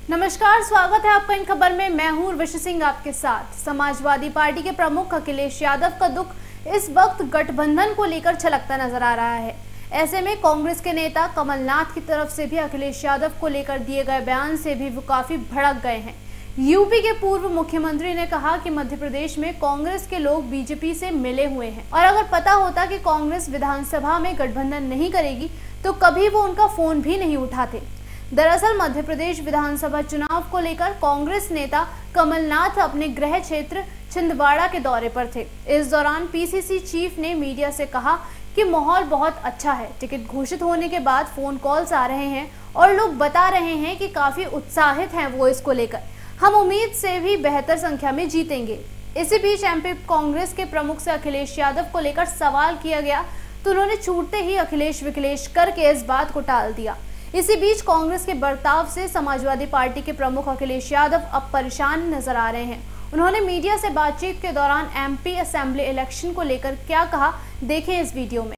नमस्कार, स्वागत है आपका इन खबर में। मैं हूं उर्वशी सिंह आपके साथ। समाजवादी पार्टी के प्रमुख अखिलेश यादव का दुख इस वक्त गठबंधन को लेकर छलकता नजर आ रहा है। ऐसे में कांग्रेस के नेता कमलनाथ की तरफ से भी अखिलेश यादव को लेकर दिए गए बयान से भी वो काफी भड़क गए हैं। यूपी के पूर्व मुख्यमंत्री ने कहा कि मध्य प्रदेश में कांग्रेस के लोग बीजेपी से मिले हुए हैं और अगर पता होता कि कांग्रेस विधानसभा में गठबंधन नहीं करेगी तो कभी वो उनका फोन भी नहीं उठाते। दरअसल मध्य प्रदेश विधानसभा चुनाव को लेकर कांग्रेस नेता कमलनाथ अपने गृह क्षेत्र छिंदवाड़ा के दौरे पर थे। इस दौरान पीसीसी चीफ ने मीडिया से कहा कि माहौल बहुत अच्छा है। टिकट घोषित होने के बाद फोन कॉल्स आ रहे हैं और लोग बता रहे हैं कि काफी उत्साहित हैं वो इसको लेकर। हम उम्मीद से भी बेहतर संख्या में जीतेंगे। इसी बीच एमपी कांग्रेस के प्रमुख से अखिलेश यादव को लेकर सवाल किया गया तो उन्होंने छूटते ही अखिलेश विखिलेश करके इस बात को टाल दिया। इसी बीच कांग्रेस के बर्ताव से समाजवादी पार्टी के प्रमुख अखिलेश यादव अब परेशान नजर आ रहे हैं। उन्होंने मीडिया से बातचीत के दौरान एमपी असेंबली इलेक्शन को लेकर क्या कहा, देखें इस वीडियो में।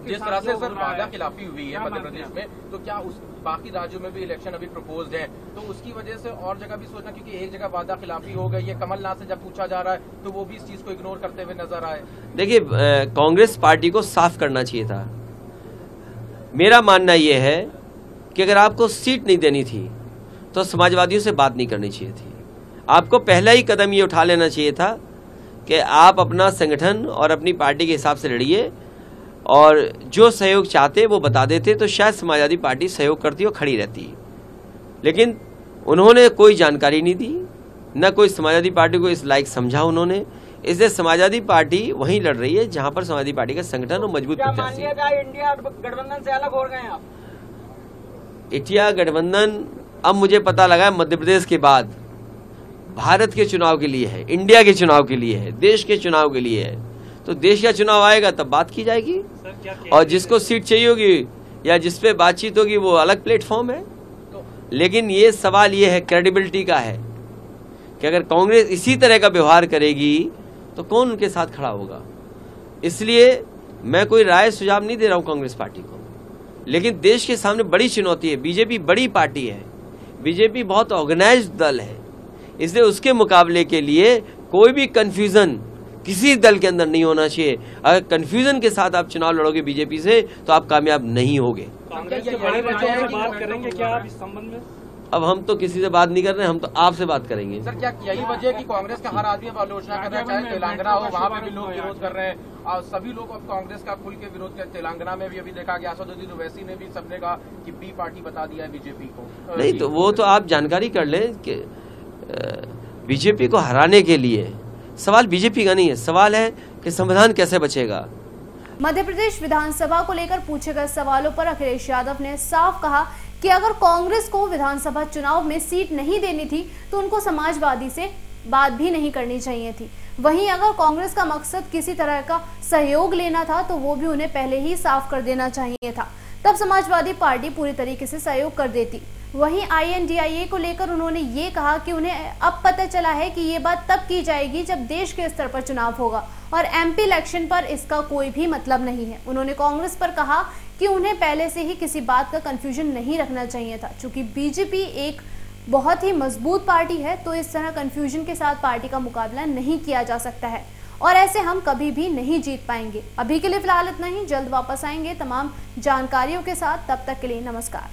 जिस तरह से सर वादा खिलाफी हुई है मध्य प्रदेश में, तो क्या उस बाकी राज्यों में भी इलेक्शन अभी प्रपोज्ड है, तो उसकी वजह से और जगह भी सोचना, क्योंकि एक जगह वादा खिलाफी हो गई है। कमलनाथ से जब पूछा जा रहा है तो वो भी इस चीज को इग्नोर करते हुए नजर आए। देखिए, कांग्रेस पार्टी को साफ करना चाहिए था। मेरा मानना यह है कि अगर आपको सीट नहीं देनी थी तो समाजवादियों से बात नहीं करनी चाहिए थी। आपको पहला ही कदम ये उठा लेना चाहिए था कि आप अपना संगठन और अपनी पार्टी के हिसाब से लड़िए और जो सहयोग चाहते वो बता देते तो शायद समाजवादी पार्टी सहयोग करती और खड़ी रहती। लेकिन उन्होंने कोई जानकारी नहीं दी, न कोई समाजवादी पार्टी को इस लायक समझा उन्होंने। इसलिए समाजवादी पार्टी वहीं लड़ रही है जहां पर समाजवादी पार्टी का संगठन और मजबूत प्रत्याशी है। इंडिया गठबंधन से अलग हो गए हैं आप? इंडिया गठबंधन अब मुझे पता लगा मध्य प्रदेश के बाद भारत के चुनाव के लिए है, इंडिया के चुनाव के लिए है, देश के चुनाव के लिए है। तो देश का चुनाव आएगा तब बात की जाएगी और जिसको सीट चाहिए होगी या जिस पे बातचीत होगी वो अलग प्लेटफॉर्म है। लेकिन ये सवाल ये है, क्रेडिबिलिटी का है कि अगर कांग्रेस इसी तरह का व्यवहार करेगी तो कौन उनके साथ खड़ा होगा। इसलिए मैं कोई राय सुझाव नहीं दे रहा हूं कांग्रेस पार्टी को, लेकिन देश के सामने बड़ी चुनौती है। बीजेपी बड़ी पार्टी है, बीजेपी बहुत ऑर्गेनाइज्ड दल है, इसलिए उसके मुकाबले के लिए कोई भी कंफ्यूजन किसी दल के अंदर नहीं होना चाहिए। अगर कंफ्यूजन के साथ आप चुनाव लड़ोगे बीजेपी से तो आप कामयाब नहीं होगे। कांग्रेस के बड़े नेताओं से बात करेंगे क्या आप इस संबंध में? अब हम तो किसी से बात नहीं कर रहे हैं, हम तो आपसे बात करेंगे। सर, क्या यही वजह है कि कांग्रेस का हर आदमी अब आलोचना कर रहा है, चाहे तेलंगाना हो वहाँ पे भी लोग विरोध कर रहे हैं और सभी लोग अब कांग्रेस का खुल के विरोध कर। तेलंगाना में भी अभी देखा गया, असदुद्दीन ओवैसी ने भी सबने कहा कि बी पार्टी बता दिया है बीजेपी को। नहीं तो वो तो आप जानकारी कर लें कि बीजेपी को हराने के लिए सवाल बीजेपी का नहीं है, सवाल है कि संविधान कैसे बचेगा। मध्य प्रदेश विधानसभा को लेकर पूछे गए सवालों पर अखिलेश यादव ने साफ कहा कि अगर कांग्रेस को विधानसभा चुनाव में सीट नहीं देनी थी तो उनको समाजवादी से बात भी नहीं करनी चाहिए थी। वहीं अगर कांग्रेस का मकसद किसी तरह का सहयोग लेना था तो वो भी उन्हें पहले ही साफ कर देना चाहिए था, तब समाजवादी पार्टी पूरी तरीके से सहयोग कर देती। वहीं INDIA को लेकर उन्होंने ये कहा कि उन्हें अब पता चला है कि ये बात तब की जाएगी जब देश के स्तर पर चुनाव होगा और MP इलेक्शन पर इसका कोई भी मतलब नहीं है। उन्होंने कांग्रेस पर कहा कि उन्हें पहले से ही किसी बात का कंफ्यूजन नहीं रखना चाहिए था। चूंकि बीजेपी एक बहुत ही मजबूत पार्टी है तो इस तरह कंफ्यूजन के साथ पार्टी का मुकाबला नहीं किया जा सकता है और ऐसे हम कभी भी नहीं जीत पाएंगे। अभी के लिए फिलहाल इतना ही, जल्द वापस आएंगे तमाम जानकारियों के साथ। तब तक के लिए नमस्कार।